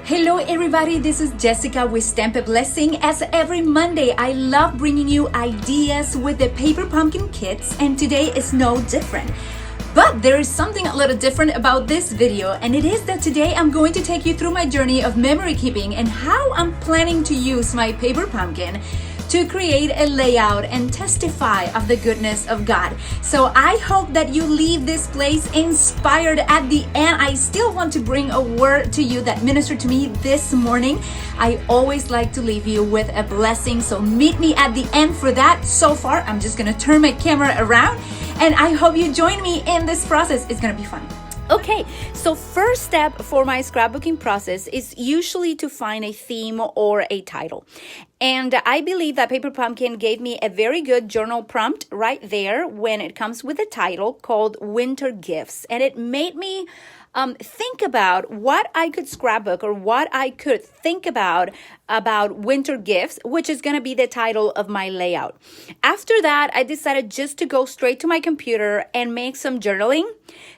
Hello everybody, this is Jessica with Stamp a Blessing. As every Monday, I love bringing you ideas with the paper pumpkin kits, and today is no different. But there is something a little different about this video, and it is that today I'm going to take you through my journey of memory keeping and how I'm planning to use my paper pumpkin to create a layout and testify of the goodness of God. So I hope that you leave this place inspired at the end. I still want to bring a word to you that ministered to me this morning. I always like to leave you with a blessing, so meet me at the end for that. So far, I'm just gonna turn my camera around, and I hope you join me in this process. It's gonna be fun. Okay, so first step for my scrapbooking process is usually to find a theme or a title. And I believe that Paper Pumpkin gave me a very good journal prompt right there when it comes with a title called Winter Gifts. And it made me think about what I could scrapbook or what I could think about winter gifts, which is going to be the title of my layout. After that, I decided just to go straight to my computer and make some journaling.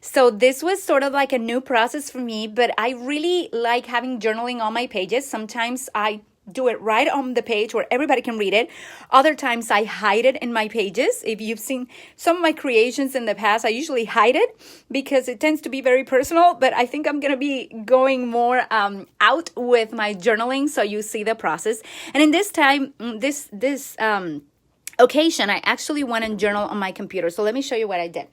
So this was sort of like a new process for me, but I really like having journaling on my pages. Sometimes I do it right on the page where everybody can read it. Other times I hide it in my pages. If you've seen some of my creations in the past, I usually hide it because it tends to be very personal, but I think I'm going to be going more out with my journaling so you see the process. And in this time, this occasion, I actually went and journaled on my computer. So let me show you what I did.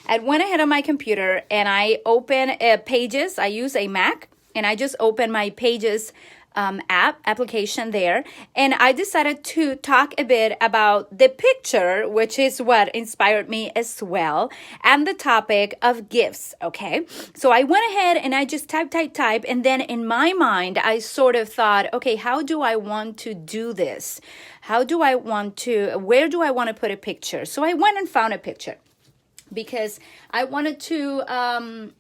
I went ahead on my computer and I opened Pages. I use a Mac and I just opened my Pages application there, and I decided to talk a bit about the picture, which is what inspired me as well, and the topic of gifts. Okay, so I went ahead and I just type, and then in my mind I sort of thought, okay, how do I want to do this? Where do I want to put a picture? So I went and found a picture because I wanted to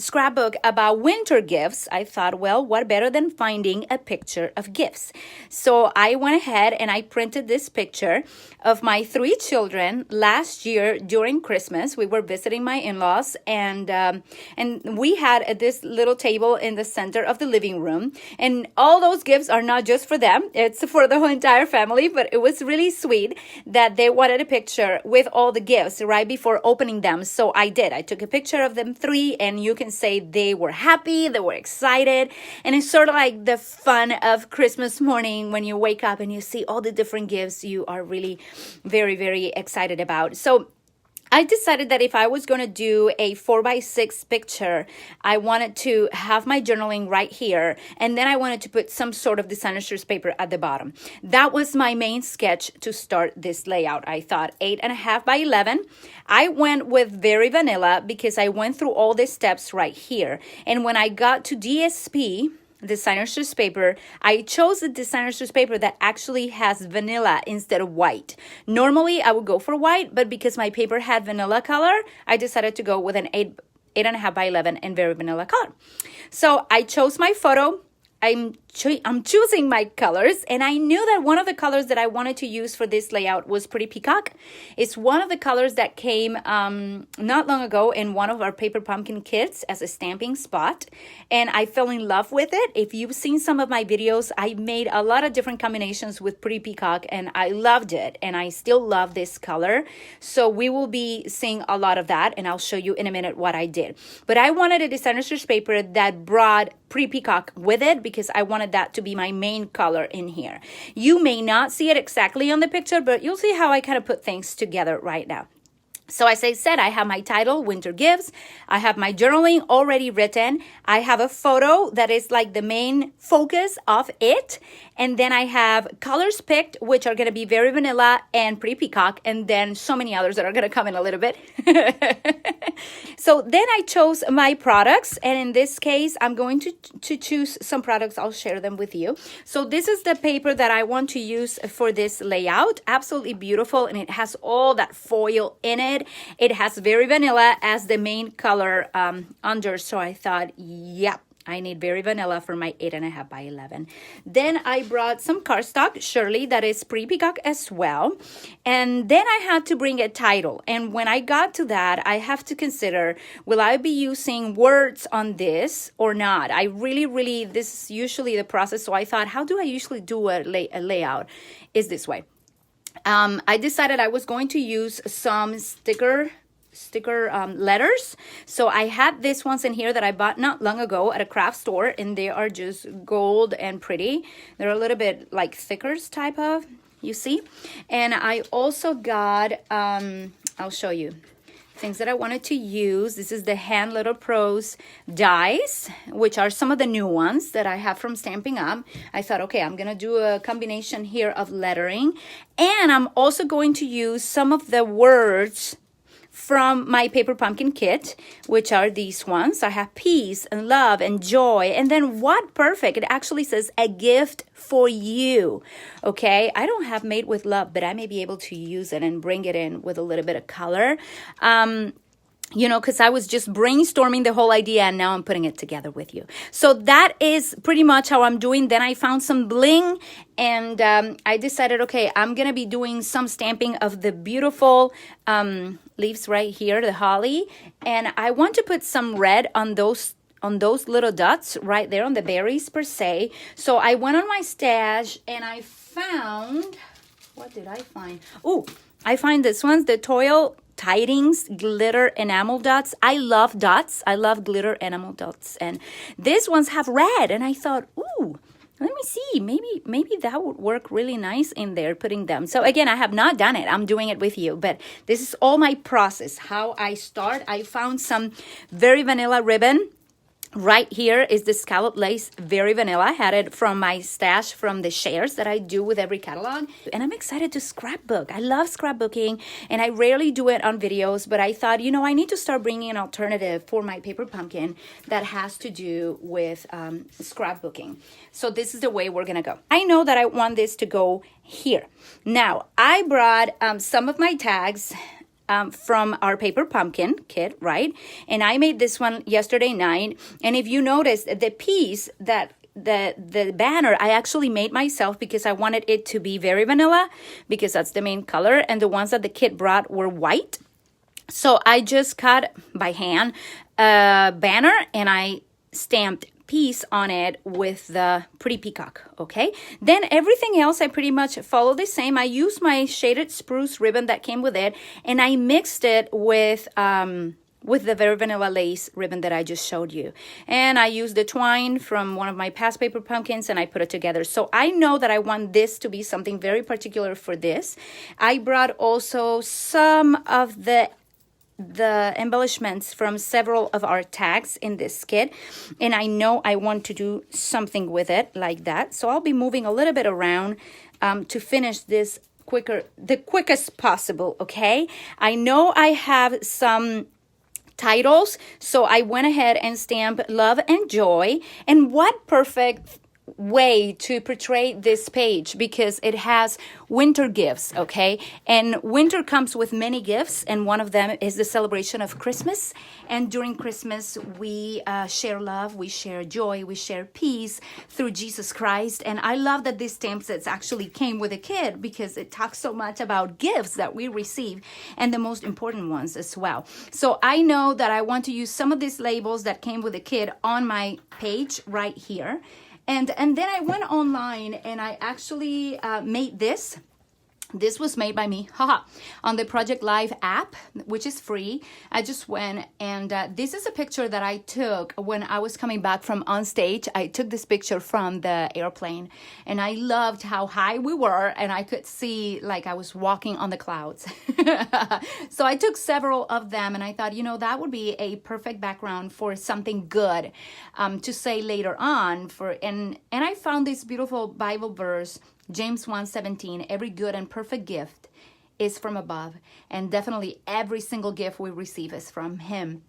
scrapbook about winter gifts. I thought, well, what better than finding a picture of gifts? So I went ahead and I printed this picture of my 3 children last year during Christmas. We were visiting my in-laws, and we had this little table in the center of the living room, and all those gifts are not just for them, it's for the whole entire family. But it was really sweet that they wanted a picture with all the gifts right before opening them. So I did. I took a picture of them 3, and you can say they were happy, they were excited, and it's sort of like the fun of Christmas morning when you wake up and you see all the different gifts you are really very, very excited about. So I decided that if I was going to do a 4x6 picture, I wanted to have my journaling right here, and then I wanted to put some sort of designer series paper at the bottom. That was my main sketch to start this layout. I thought 8.5 by 11. I went with very vanilla because I went through all the steps right here. And when I got to DSP, designer series paper, I chose a designer series paper that actually has vanilla instead of white. Normally I would go for white, but because my paper had vanilla color, I decided to go with an 8.5 by 11 and very vanilla color. So I chose my photo. I'm choosing my colors, and I knew that one of the colors that I wanted to use for this layout was Pretty Peacock. It's one of the colors that came not long ago in one of our paper pumpkin kits as a stamping spot, and I fell in love with it. If you've seen some of my videos, I made a lot of different combinations with Pretty Peacock, and I loved it, and I still love this color. So we will be seeing a lot of that, and I'll show you in a minute what I did. But I wanted a designer series paper that brought Pretty Peacock with it because I wanted that to be my main color in here. You may not see it exactly on the picture, but you'll see how I kind of put things together right now. So as I said, I have my title, Winter Gifts. I have my journaling already written. I have a photo that is like the main focus of it. And then I have colors picked, which are going to be very vanilla and Pretty Peacock. And then so many others that are going to come in a little bit. So then I chose my products. And in this case, I'm going to choose some products. I'll share them with you. So this is the paper that I want to use for this layout. Absolutely beautiful. And it has all that foil in it. It has very vanilla as the main color under. So I thought, yep, I need very vanilla for my 8.5 by 11. Then I brought some cardstock, Shirley, that is pre-peacock as well. And then I had to bring a title. And when I got to that, I have to consider, will I be using words on this or not? I really, this is usually the process. So I thought, how do I usually do a layout? Is this way. I decided I was going to use some sticker letters. So I had these ones in here that I bought not long ago at a craft store, and they are just gold and pretty. They're a little bit like stickers type of, you see. And I also got, I'll show you things that I wanted to use. This is the Hand Little Pros dies, which are some of the new ones that I have from Stampin' Up. I thought, okay, I'm gonna do a combination here of lettering, and I'm also going to use some of the words from my paper pumpkin kit, which are these ones. I have peace and love and joy. And then what perfect, it actually says a gift for you. Okay, I don't have made with love, but I may be able to use it and bring it in with a little bit of color. You know, because I was just brainstorming the whole idea, and now I'm putting it together with you. So that is pretty much how I'm doing. Then I found some bling, and I decided, okay, I'm going to be doing some stamping of the beautiful leaves right here, the holly. And I want to put some red on those little dots right there on the berries per se. So I went on my stash, and I found, what did I find? Oh, I find this one's the Toil Tidings glitter enamel dots. I love dots. I love glitter enamel dots, and these ones have red. And I thought, ooh, let me see. Maybe that would work really nice in there, putting them. So again, I have not done it. I'm doing it with you, but this is all my process. How I start. I found some very vanilla ribbon. Right here is the scallop lace, very vanilla. I had it from my stash from the shares that I do with every catalog. And I'm excited to scrapbook. I love scrapbooking, and I rarely do it on videos, but I thought, you know, I need to start bringing an alternative for my paper pumpkin that has to do with scrapbooking. So this is the way we're gonna go. I know that I want this to go here. Now, I brought some of my tags from our paper pumpkin kit, right? And I made this one yesterday night. And if you notice, the piece that the banner I actually made myself because I wanted it to be very vanilla, because that's the main color, and the ones that the kit brought were white. So I just cut by hand a banner, and I stamped piece on it with the pretty peacock. Okay, then everything else I pretty much follow the same. I used my shaded spruce ribbon that came with it, and I mixed it with the very vanilla lace ribbon that I just showed you. And I used the twine from one of my past paper pumpkins, and I put it together. So I know that I want this to be something very particular for this. I brought also some of the embellishments from several of our tags in this kit, and I know I want to do something with it like that. So I'll be moving a little bit around to finish this the quickest possible. Okay, I know I have some titles, so I went ahead and stamped love and joy. And what perfect way to portray this page, because it has winter gifts, okay? And winter comes with many gifts, and one of them is the celebration of Christmas. And during Christmas, we share love, we share joy, we share peace through Jesus Christ. And I love that this stamp set actually came with a kit, because it talks so much about gifts that we receive, and the most important ones as well. So I know that I want to use some of these labels that came with a kit on my page right here. And then I went online, and I actually made this. This was made by me, on the Project Live app, which is free. I just went, and this is a picture that I took when I was coming back from on stage. I took this picture from the airplane, and I loved how high we were, and I could see like I was walking on the clouds. So I took several of them, and I thought, you know, that would be a perfect background for something good to say later on. And I found this beautiful Bible verse, James 1:17, every good and perfect gift is from above, and definitely every single gift we receive is from Him,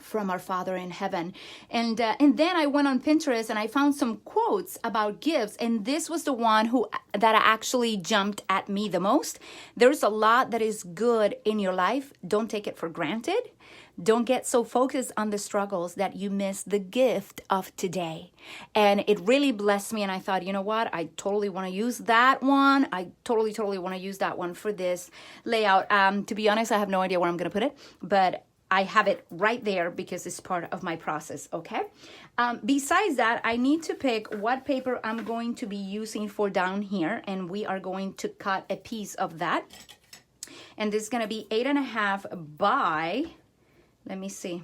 from our Father in heaven. And then I went on Pinterest, and I found some quotes about gifts, and this was the one that actually jumped at me the most. There's a lot that is good in your life. Don't take it for granted, Don't get so focused on the struggles that you miss the gift of today. And it really blessed me. And I thought, you know what? I totally want to use that one. I totally want to use that one for this layout. To be honest, I have no idea where I'm going to put it, but I have it right there because it's part of my process, okay? Besides that, I need to pick what paper I'm going to be using for down here, and we are going to cut a piece of that. And this is going to be 8.5 by, let me see,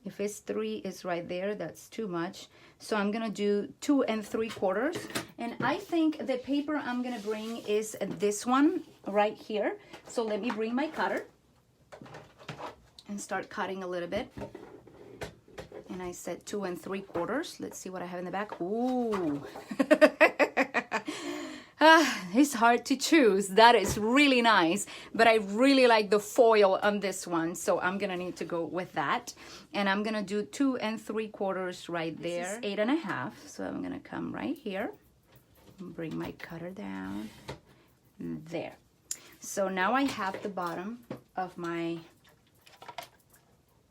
if it's 3 is right there, that's too much. So I'm going to do 2 3/4. And I think the paper I'm going to bring is this one right here. So let me bring my cutter and start cutting a little bit. And I said 2 3/4. Let's see what I have in the back. Ooh. It's hard to choose. That is really nice, but I really like the foil on this one, so I'm gonna need to go with that. And I'm gonna do 2 3/4 right there. This is 8.5, so I'm gonna come right here and bring my cutter down there. So now I have the bottom of my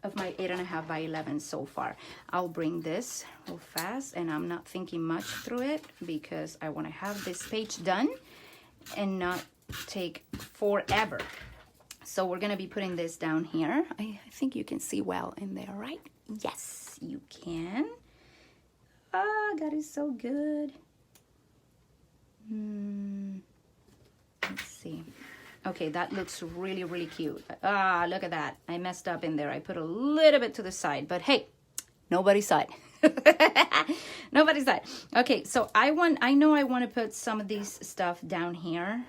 8.5 by 11 so far. I'll bring this real fast, and I'm not thinking much through it because I want to have this page done and not take forever. So we're going to be putting this down here. I think you can see well in there, right? Yes, you can. Oh, God is so good. Let's see. Okay, that looks really, really cute. Ah, look at that. I messed up in there. I put a little bit to the side, but hey, nobody saw it. Nobody saw it. Okay, so I know I want to put some of these stuff down here.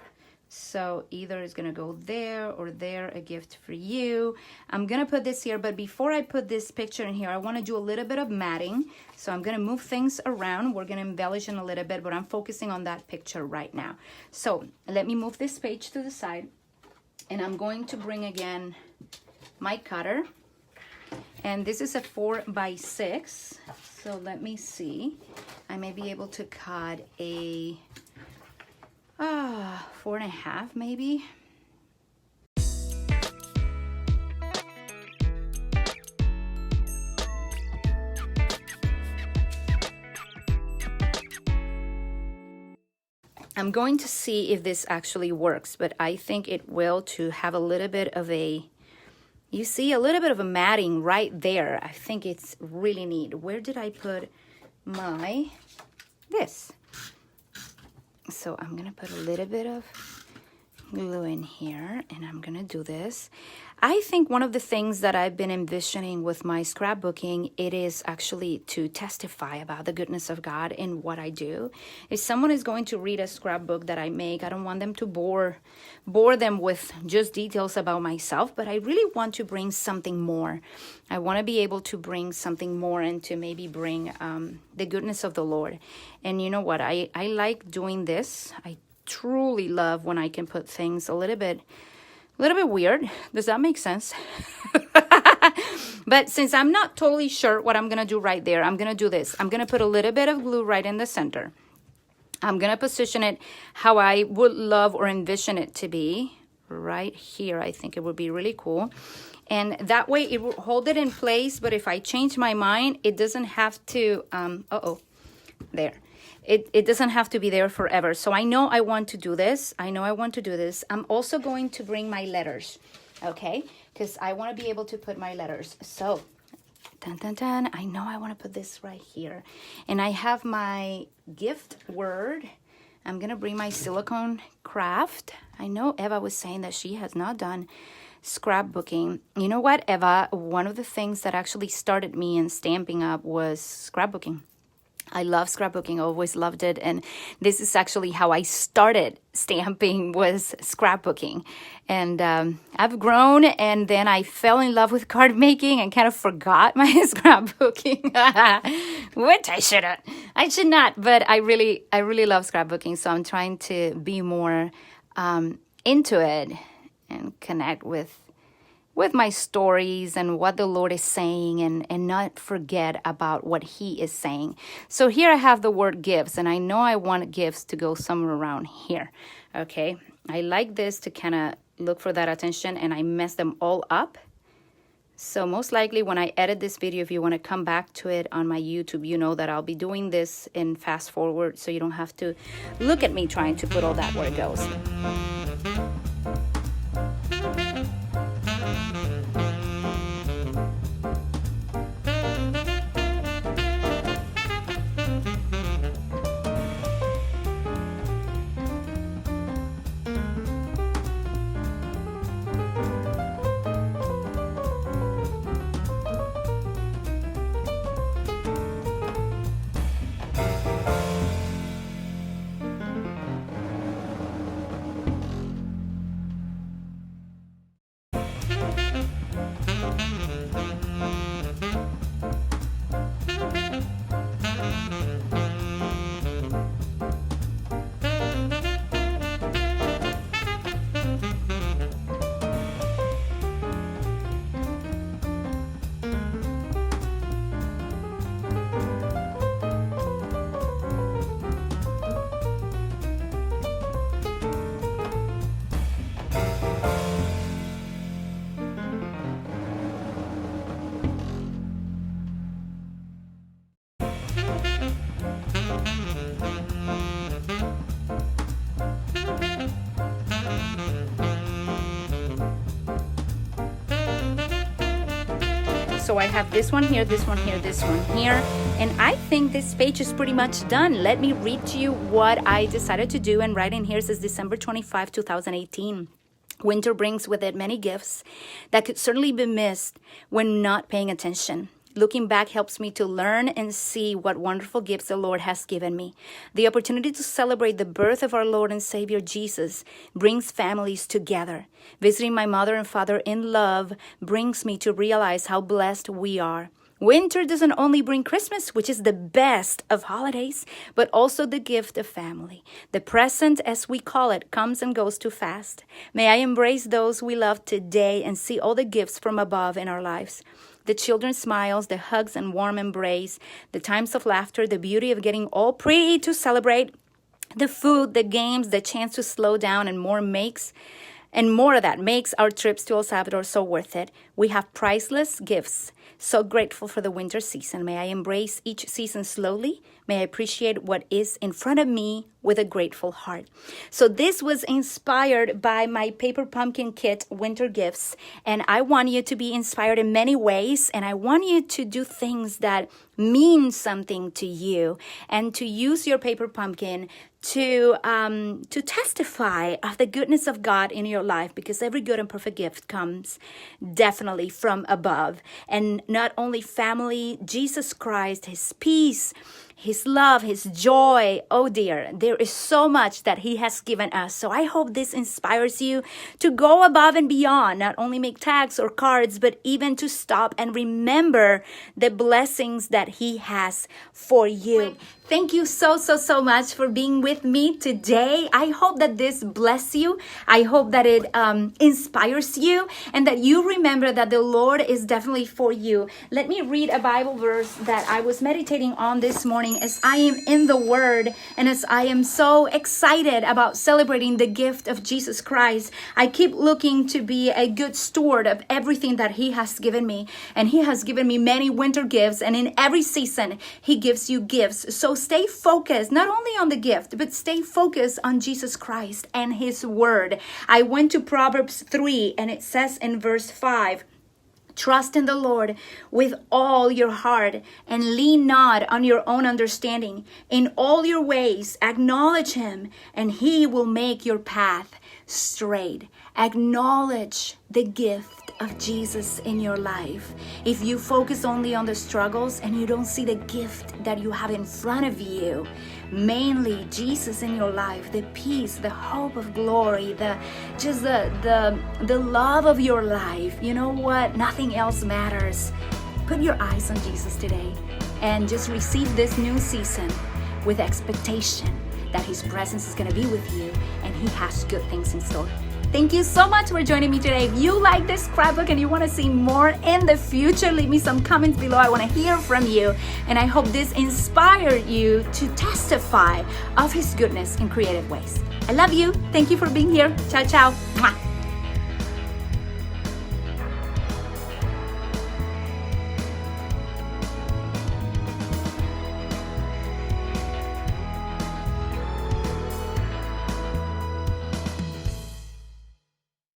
So either it's going to go there or there, a gift for you. I'm going to put this here, but before I put this picture in here, I want to do a little bit of matting. So I'm going to move things around. We're going to embellish in a little bit, but I'm focusing on that picture right now. So let me move this page to the side, and I'm going to bring again my cutter. And this is a 4 by 6. So let me see. I may be able to cut a 4.5 maybe. I'm going to see if this actually works, but I think it will, to have a little bit of a, you see, a little bit of a matting right there. I think it's really neat. Where did I put my, this? So I'm going to put a little bit of glue in here, and I'm going to do this. I think one of the things that I've been envisioning with my scrapbooking, it is actually to testify about the goodness of God in what I do. If someone is going to read a scrapbook that I make, I don't want them to bore them with just details about myself, but I really want to bring something more. I want to be able to bring something more and to maybe bring the goodness of the Lord. And you know what? I like doing this. I truly love when I can put things a little bit weird. Does that make sense? But since I'm not totally sure what I'm going to do right there, I'm going to do this. I'm going to put a little bit of glue right in the center. I'm going to position it how I would love or envision it to be. Right here, I think it would be really cool. And that way it will hold it in place. But if I change my mind, it doesn't have to, there. It doesn't have to be there forever. So I know I want to do this. I'm also going to bring my letters, okay? Because I want to be able to put my letters. So, I know I want to put this right here. And I have my gift word. I'm going to bring my silicone craft. I know Eva was saying that she has not done scrapbooking. You know what, Eva? One of the things that actually started me in Stampin' Up was scrapbooking. I love scrapbooking, always loved it, and this is actually how I started stamping, was scrapbooking. And I've grown, and then I fell in love with card making and kind of forgot my scrapbooking, which I should not, but I really love scrapbooking, so I'm trying to be more into it and connect with my stories and what the Lord is saying, and not forget about what He is saying. So here I have the word gifts, and I know I want gifts to go somewhere around here. Okay, I like this to kind of look for that attention, and I mess them all up. So most likely when I edit this video, if you want to come back to it on my YouTube, you know that I'll be doing this in fast forward, so you don't have to look at me trying to put all that where it goes. So I have this one here, this one here, this one here, and I think this page is pretty much done. Let me read to you what I decided to do, and right in here says December 25, 2018. Winter brings with it many gifts that could certainly be missed when not paying attention. Looking back helps me to learn and see what wonderful gifts the Lord has given me. The opportunity to celebrate the birth of our Lord and Savior Jesus brings families together. Visiting my mother and father in love brings me to realize how blessed we are. Winter doesn't only bring Christmas, which is the best of holidays, but also the gift of family. The present, as we call it, comes and goes too fast. May I embrace those we love today and see all the gifts from above in our lives. The children's smiles, the hugs and warm embrace, the times of laughter, the beauty of getting all pretty to celebrate, the food, the games, the chance to slow down, and more of that makes our trips to El Salvador so worth it. We have priceless gifts. So grateful for the winter season. May I embrace each season slowly. May I appreciate what is in front of me with a grateful heart. So this was inspired by my Paper Pumpkin Kit winter gifts. And I want you to be inspired in many ways. And I want you to do things that mean something to you and to use your paper pumpkin to testify of the goodness of God in your life, because every good and perfect gift comes definitely from above. And not only family, Jesus Christ, his peace, his love, his joy. Oh dear, there is so much that he has given us. So I hope this inspires you to go above and beyond, not only make tags or cards, but even to stop and remember the blessings that he has for you. Thank you so much for being with me today. I hope that this bless you. I hope that it inspires you, and that you remember that the Lord is definitely for you. Let me read a Bible verse that I was meditating on this morning as I am in the Word, and as I am so excited about celebrating the gift of Jesus Christ. I keep looking to be a good steward of everything that he has given me, and he has given me many winter gifts, and in every season he gives you gifts. So stay focused, not only on the gift, but stay focused on Jesus Christ and his word. I went to Proverbs 3, and it says in verse 5, trust in the Lord with all your heart and lean not on your own understanding. In all your ways, acknowledge him, and he will make your path straight. Acknowledge the gift of Jesus in your life. If you focus only on the struggles and you don't see the gift that you have in front of you, mainly Jesus in your life, the peace, the hope of glory, the love of your life, you know what? Nothing else matters. Put your eyes on Jesus today and just receive this new season with expectation that his presence is going to be with you and he has good things in store. Thank you so much for joining me today. If you like this scrapbook and you want to see more in the future, leave me some comments below. I want to hear from you. And I hope this inspired you to testify of his goodness in creative ways. I love you. Thank you for being here. Ciao, ciao. Mwah.